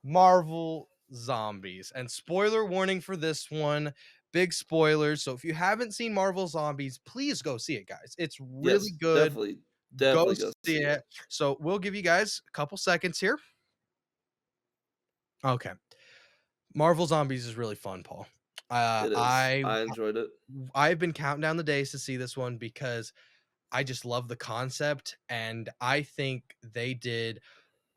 Marvel Zombies. And spoiler warning for this one, big spoilers. So if you haven't seen Marvel Zombies, please go see it, guys. It's really Yes, good. definitely, Go definitely go see see it. it. So we'll give you guys a couple seconds here. Okay. Marvel Zombies is really fun, Paul. Uh, It is. I I enjoyed it. I've been counting down the days to see this one because I just love the concept and I think they did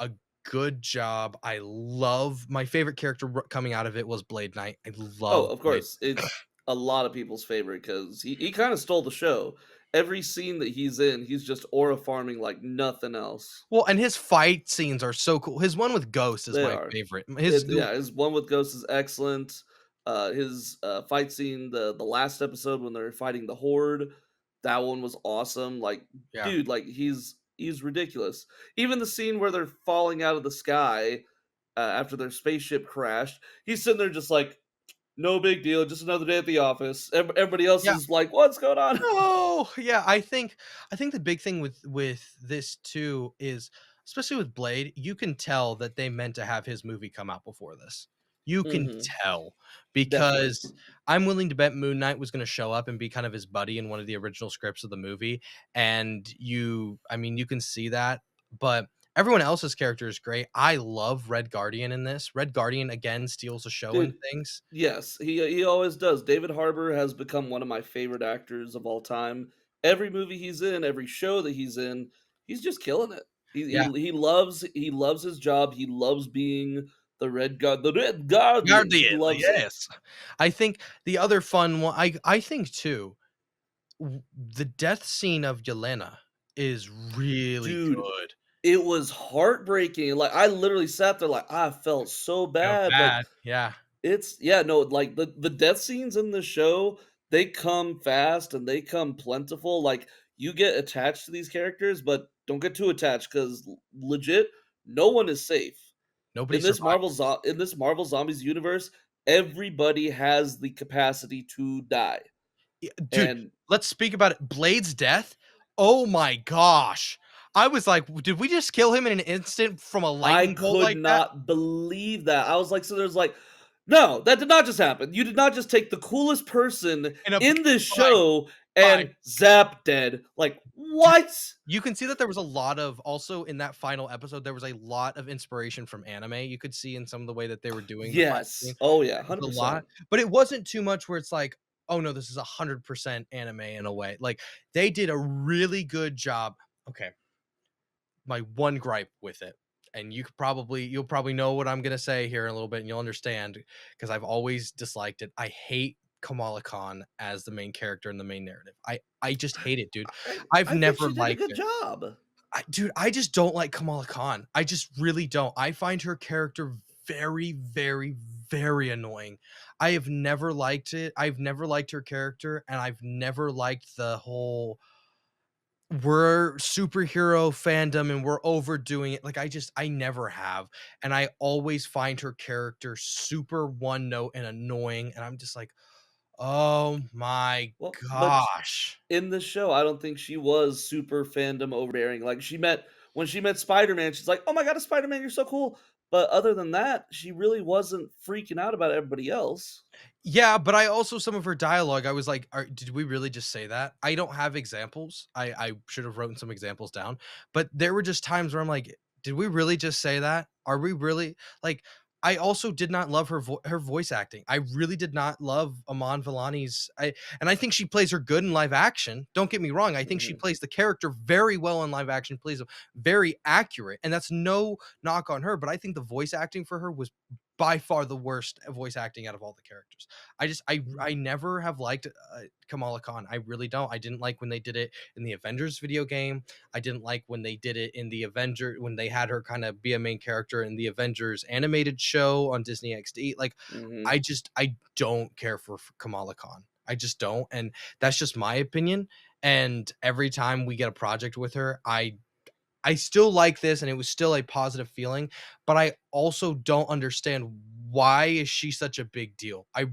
a good job. I love my favorite character coming out of it was Blade Knight. I Oh, love of Blade. course, it's a lot of people's favorite because he kind of stole the show. Every scene that he's in, he's just aura farming like nothing else. Well, and his fight scenes are so cool. His one with Ghost is They my are. favorite. His Yeah, his one with Ghost is excellent. His fight scene, the last episode when they're fighting the Horde, that one was awesome. Like, yeah. dude, like he's ridiculous. Even the scene where they're falling out of the sky after their spaceship crashed, he's sitting there just like, no big deal, just another day at the office. Everybody else Yeah. is like, what's going on? Oh, yeah, I think the big thing with this too is especially with Blade, you can tell that they meant to have his movie come out before this. You can Hmm. tell Definitely. because I'm willing to bet Moon Knight was gonna show up and be kind of his buddy in one of the original scripts of the movie, and I mean, you can see that, but everyone else's character is great. I love Red Guardian in this. Red Guardian, again, steals a show and Dude, things. yes, he always does. David Harbour has become one of my favorite actors of all time. Every movie he's in, every show that he's just killing it. Yeah. He loves his job. He loves being the Red Guardian. He Guardian, loves it. yes. I think the other fun one I think too, the death scene of Yelena is really Dude, good. it was heartbreaking. Like I literally sat there like I felt so Feel bad, but bad, yeah. it's yeah, no, like the death scenes in the show, they come fast and they come plentiful. Like you get attached to these characters, but don't get too attached because legit, no one is safe Nobody survives. In this Marvel Zombies universe. Everybody has the capacity to die, Dude, and let's speak about it. Blade's death, oh my gosh. I was like, "Did we just kill him in an instant from a I lightning bolt could like that?" not believe that. I was like, so there's like, no, that did not just happen. You did not just take the coolest person In a in this bye, show bye. and zap dead. Like, Dude, what? you can see that there was a lot of also in that final episode, there was a lot of inspiration from anime. You could see in some of the way that they were doing the fight Yes. scene. Oh yeah, It was a lot, 100%. but it wasn't too much where it's like, "Oh, no, this is 100% anime in a way." Like, they did a really good job. Okay, my one gripe with it, and you'll probably know what I'm gonna say here in a little bit, and you'll understand because 'cause I've always disliked it. I hate Kamala Khan as the main character in the main narrative. I just hate it, dude. I've I think never she did a liked good it. job. Dude, I just don't like Kamala Khan. I just really don't. I find her character very, very, very annoying. I have never liked it. I've never liked her character, and I've never liked the whole we're superhero fandom and we're overdoing it. Like I never have. And I always find her character super one note and annoying. And I'm just like, oh my Well, but gosh. in the show, I don't think she was super fandom overbearing. Like when she met Spider-Man, she's like, "Oh my god, Spider-Man, you're so cool." But other than that, she really wasn't freaking out about everybody else. Yeah, but I also some of her dialogue, I was like, did we really just say that? I don't have examples. I should have written some examples down, but there were just times where I'm like, did we really just say that? Are we really like? I also did not love her voice acting. I really did not love Aman Vellani's. And I think she plays her good in live action. Don't get me wrong. I think she Mhm. plays the character very well in live action. Plays them very accurate, and that's no knock on her. But I think the voice acting for her was by far the worst voice acting out of all the characters. I never have liked Kamala Khan. I really don't. I didn't like when they did it in the Avengers video game. I didn't like when they did it in the Avenger when they had her kind of be a main character in the Avengers animated show on Disney XD. Like Mhm. I don't care for Kamala Khan. I just don't, and that's just my opinion. And every time we get a project with her, I still like this and it was still a positive feeling, but I also don't understand why is she such a big deal? I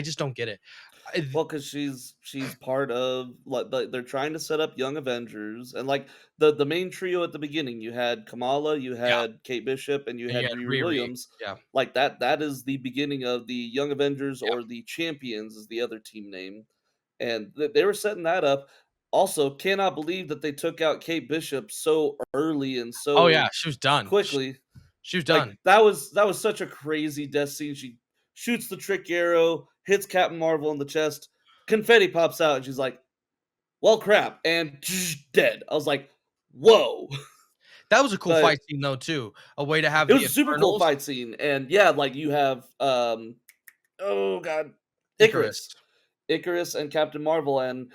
just don't get it. I Well, because she's part of they're trying to set up Young Avengers, and like the main trio at the beginning, you had Kamala, you yeah, had Kate Bishop, and you and you had had Riri Riri. Williams. Yeah, Like that is the beginning of the Young Avengers, yeah. or the Champions is the other team name, and they were setting that up. Also, cannot believe that they took out Kate Bishop so early and Oh, yeah, so she was done. quickly. She was Like done. that was such a crazy death scene. She shoots the trick arrow, hits Captain Marvel in the chest, confetti pops out, and she's like, "Well, crap," and dead. I was like, "Whoa!" That was a cool But fight scene though too, a way to have it the was a super cool Eternals. fight scene, and yeah, like you have, oh god, Icarus. Icarus. Icarus and Captain Marvel, and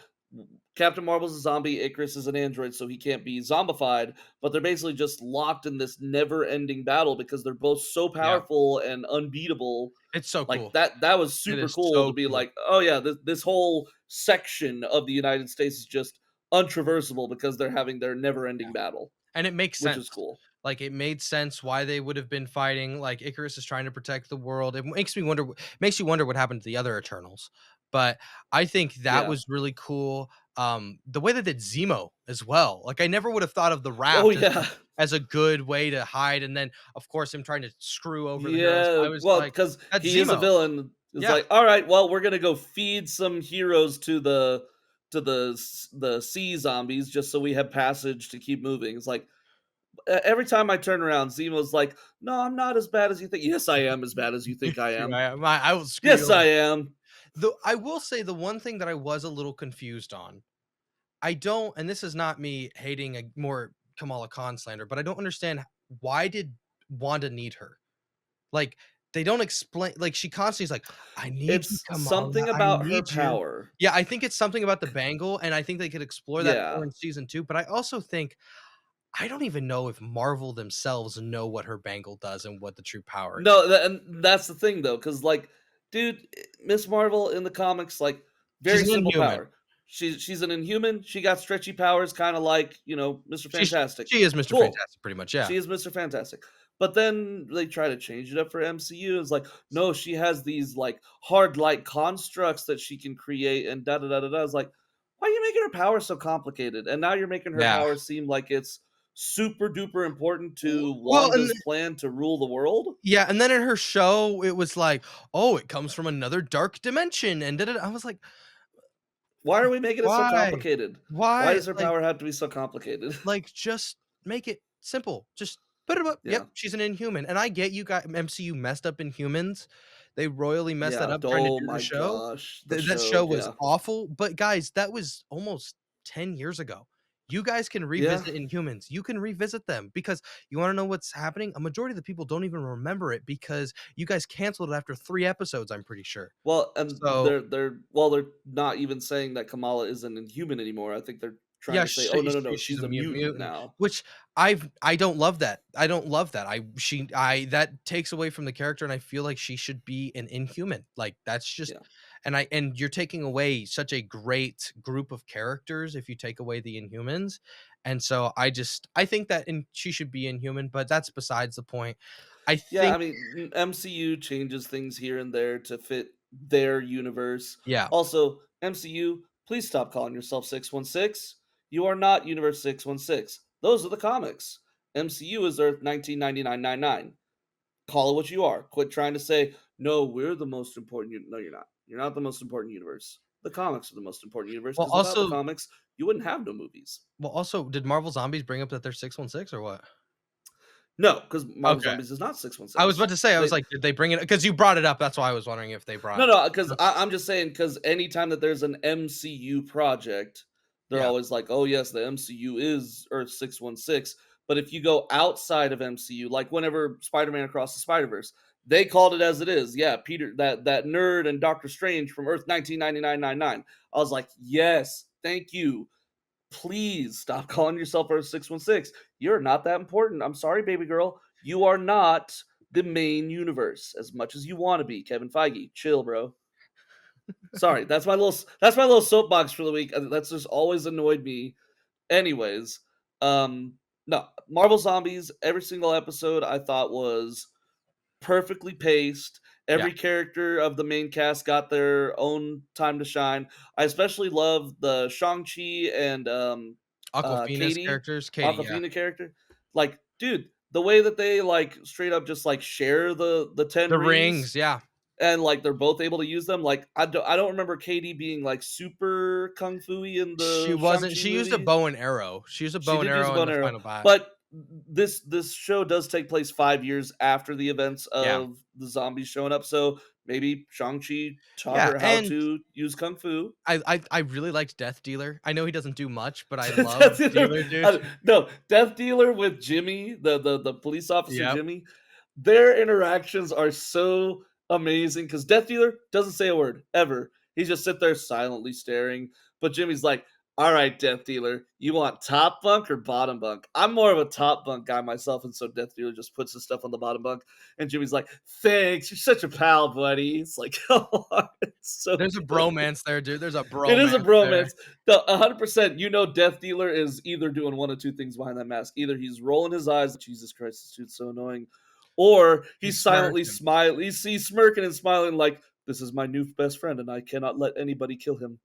Captain Marvel's a zombie, Icarus is an android, so he can't be zombified, but they're basically just locked in this never-ending battle because they're both so Yeah, powerful and unbeatable. it's so Like, cool. that was It super is cool to so be cool. like, "Oh, yeah, this whole section of the United States is just untraversable because they're having their never-ending Yeah, battle," and it makes which is sense. cool. Like, it made sense why they would have been fighting, like, Icarus is trying to protect the world. It makes me wonder makes you wonder what happened to the other Eternals, but I think that Yeah. was really cool. The way they did Zemo as well, like, I never would have thought of the Oh, raft yeah. as a good way to hide, and then, of course, him trying to screw over the heroes. Yeah, I was well, like, because "That's he is a Zemo." villain. It's Yeah, like, "Alright, well, we're gonna go feed some heroes to the sea zombies just so we have passage to keep moving." It's like, every time I turn around, Zemo's like, "No, I'm not as bad as you think." "Yes, I am as bad as you think I am." I will screw you "Yes, over. I am." Though I will say the one thing that I was a little confused on, I don't, and this is not me hating a more Kamala Khan slander, but I don't understand why did Wanda need her? Like, they don't explain, like, she constantly is like, "I need you, It's Kamala, something I about her need you." power. Yeah, I think it's something about the bangle, and I think they could explore that more Yeah. in season 2, but I also think I don't even know if Marvel themselves know what her bangle does and what the true power is. No, and that's the thing though, because like, dude, Miss Marvel in the comics, like, She's very an simple Inhuman. power. She's an Inhuman. She got stretchy powers, kind of like Mr. She's Fantastic. she is Mr. Cool. Fantastic pretty much, yeah. She is Mr. Fantastic. But then they try to change it up for MCU. It's like, no, she has these like hard light constructs that she can create, and da da da da da. It's like, why are you making her power so complicated? And now you're making her Yeah. power seem like it's super duper important to Well, and Wanda's plan to rule the world. yeah, and then in her show, it was like, "Oh, it comes from another dark dimension," and da da I was like, Why are we making it so "Why? complicated? Why Why?" does her power have to be so complicated? Just make it simple. Just put it up. Yeah. Yep, she's an Inhuman, and I get you got MCU messed up Inhumans. They royally messed that Yeah. up trying to Oh do the my show. gosh. The That show. show was Yeah. awful, but guys, that was almost 10 years ago. You guys can Yeah. revisit Inhumans. You can revisit them because you wanna know what's happening? A majority of the people don't even remember it because you guys canceled it after 3 episodes, I'm pretty sure. Well, and So, they're not even saying that Kamala isn't inhuman anymore. I think they're trying yeah, to say, "Oh, no, no, no, she's she's a a mutant mutant, now." which I don't love that. I don't love that. I that takes away from the character, and I feel like she should be an Inhuman. Like, that's just Yeah. and you're taking away such a great group of characters if you take away the Inhumans, and so I think that she should be Inhuman, but that's besides the point. I Yeah, think I mean, MCU changes things here and there to fit their universe. yeah. Also, MCU, please stop calling yourself 616. You are not Universe 616. Those are the comics. MCU is Earth 1999. Call it what you are. Quit trying to say, "No, we're the most important." No, you're not. You're not the most important universe. The comics are the most important universe Well, because without the also comics, you wouldn't have no movies. did Marvel Zombies bring up that they're 616 or what? No, because Marvel Okay. Zombies is not I was 616. about to say, I was They like, did they bring it? Because you brought it up, that's why I was wondering if they No, brought no, because that's I'm just saying because anytime that there's an MCU project, they're yeah. always like, "Oh, yes, the MCU is Earth 616." But if you go outside of MCU, like whenever Spider-Man Across the Spider-Verse, they called it as it is. Yeah, Peter, that nerd and Doctor Strange from Earth 1999. I was like, "Yes, thank you. Please stop calling yourself Earth 616. You're not that important. I'm sorry, baby girl. You are not the main universe as much as you want to be, Kevin Feige. Chill, bro." Sorry, that's my little soapbox for the week. That's just always annoyed me. Anyways, no, Marvel Zombies. Every single episode I thought was perfectly paced, Yeah. Every character of the main cast got their own time to shine. I especially love the Shang-Chi and, Aquafina's Katie, characters, Katie, yeah. Awkwafina character. Like, dude, the way that they, like, straight up just, like, share the 10 The rings rings, yeah. and, like, they're both able to use them, like, I don't remember Katie being, like, super kung fu-y in She the wasn't Shang-Chi she used a movies. bow and arrow. She used a She bow and did use a arrow bow in and the arrow, final bat. but this show does take place 5 years after the events Yeah. of the zombies showing up, so maybe Shang-Chi taught Yeah, her how and to use kung fu. I really liked Death Dealer. I know he doesn't do much, but I love Death Dealer Dealer, dude. no, Death Dealer with Jimmy, the police officer Yep. Jimmy, their interactions are so amazing because Death Dealer doesn't say a word, ever. He just sit there silently staring, but Jimmy's like, "Alright, Death Dealer, you want top bunk or bottom bunk?" I'm more of a top bunk guy myself, and so Death Dealer just puts his stuff on the bottom bunk, and Jimmy's like, "Thanks, you're such a pal, buddy." It's like, come on, it's so There's a good. bromance there, dude. There's a It is a bromance there. bromance. The 100%, you know, Death Dealer is either doing one of two things behind that mask. Either he's rolling his eyes, Jesus Christ, this dude's so annoying, or He's he's silently smirking. smiling. He's smirking and smiling like, "This is my new best friend, and I cannot let anybody kill him."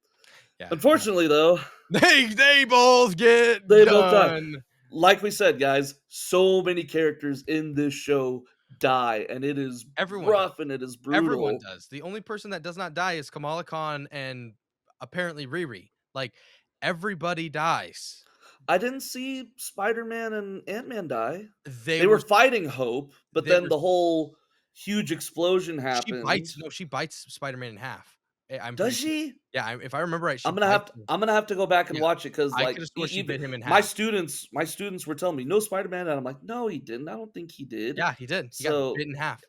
Yeah, no. Unfortunately, though, They both get they both die. done. Like we said, guys, so many characters in this show die, and it is Everyone does. rough and it is Everyone brutal. does. The only person that does not die is Kamala Khan and apparently Riri. Like, everybody dies. I didn't see Spider-Man and Ant-Man die. They They were were fighting Hope, but they then were the whole huge explosion she happened. bites no, she bites Spider-Man in half. I'm Does pretty sure. she? Yeah, if I remember right, she bites him. I'm gonna have to go back and Yeah, watch it because I like coulda swore she even bit him in my half. students were telling me no Spider-Man, and I'm like, no, he didn't. I don't think he did. Yeah, he did. He got So bit in half.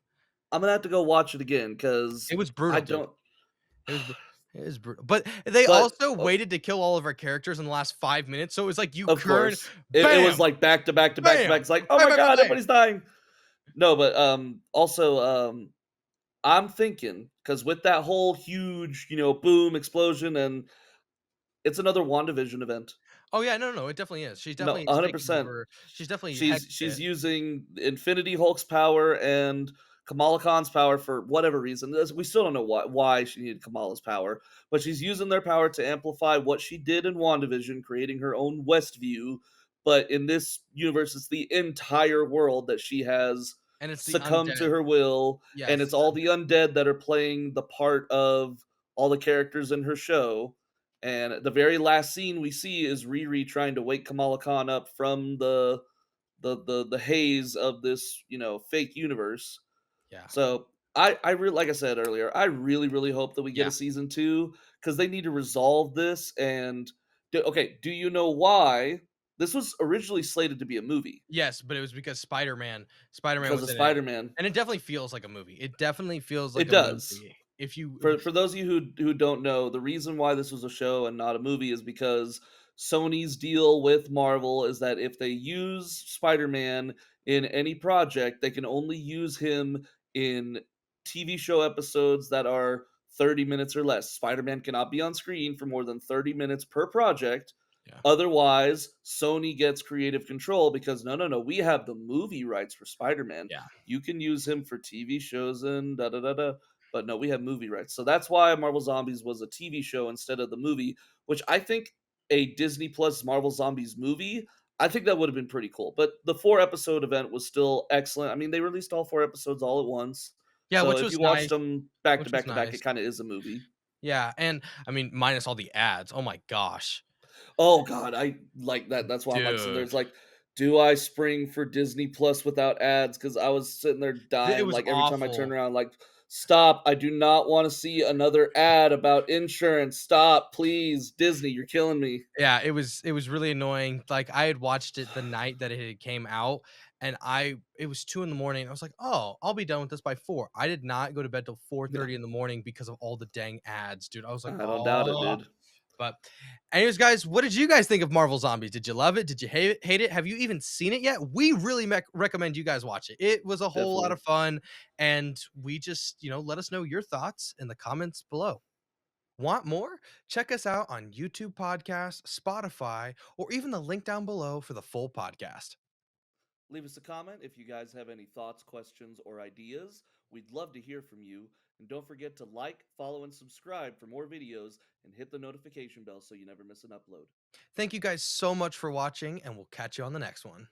I'm gonna have to go watch it again because It was I brutal, dude. don't. It was bru it was brutal, but they But also waited to kill all of our characters in the last 5 minutes, so it was like you of turn, course, it was bam, like back to back to back to back. bam, It's like, oh bam, my bam, bam, god, bam. everybody's dying. No, but also I'm thinking because with that whole huge, boom explosion, and it's another WandaVision event. Oh, yeah, no, no, it definitely is. She's No, definitely taking 100%. over. She's definitely She's hectic. using Infinity Hulk's power and Kamala Khan's power for whatever reason. We still don't know why she needed Kamala's power, but she's using their power to amplify what she did in WandaVision, creating her own Westview. But in this universe, it's the entire world that she has And it's the succumbed to undead. her will, and Yes, it's it's all the undead. undead that are playing the part of all the characters in her show. And the very last scene we see is Riri trying to wake Kamala Khan up from the haze of this, fake universe. Yeah, So I really, like I said earlier, I really hope that we get yeah. a season 2 because they need to resolve this. And okay, do you know why this was originally slated to be a movie Yes, but it was because Spider-Man because was of in it, Spider-Man? and it definitely feels like a movie. It definitely feels like It a does. movie. If you For those of you who don't know, the reason why this was a show and not a movie is because Sony's deal with Marvel is that if they use Spider-Man in any project, they can only use him in TV show episodes that are 30 minutes or less. Spider-Man cannot be on screen for more than 30 minutes per project. yeah, Otherwise, Sony gets creative control because no, no, no, we have the movie rights for Spider-Man. yeah. You can use him for TV shows and da da da da. But no, we have movie rights. So that's why Marvel Zombies was a TV show instead of the movie, which I think a Disney Plus Marvel Zombies movie, I think that would have been pretty cool. But the 4 episode event was still excellent. I mean, they released all 4 episodes all at once. Yeah, So which if was you watched nice, them back to which was back to back, nice. it kind of is a movie. Yeah, and, I mean, minus all the ads. Oh my gosh. Oh god, I like that. That's why I'm like sitting there. Dude, It's like, do I spring for Disney Plus without ads? Because I was sitting there it dying. was Like every time I turn awful. around, like, stop! I do not want to see another ad about insurance. Stop, please, Disney, you're killing me. Yeah, it was really annoying. Like, I had watched it the night that it had came out, and it was 2 in the morning. I was like, "Oh, I'll be done with this by 4." I did not go to bed till Yeah, 4:30 in the morning because of all the dang ads, dude. I was like, I don't doubt it, "Oh." dude. But anyways, guys, what did you guys think of Marvel Zombies? Did you love it? Did you hate it? Have you even seen it yet? We really recommend you guys watch it. It was a whole lot Definitely. of fun, and we just, let us know your thoughts in the comments below. Want more? Check us out on YouTube Podcast, Spotify, or even the link down below for the full podcast. Leave us a comment if you guys have any thoughts, questions, or ideas. We'd love to hear from you. And don't forget to like, follow, and subscribe for more videos and hit the notification bell so you never miss an upload. Thank you guys so much for watching, and we'll catch you on the next one.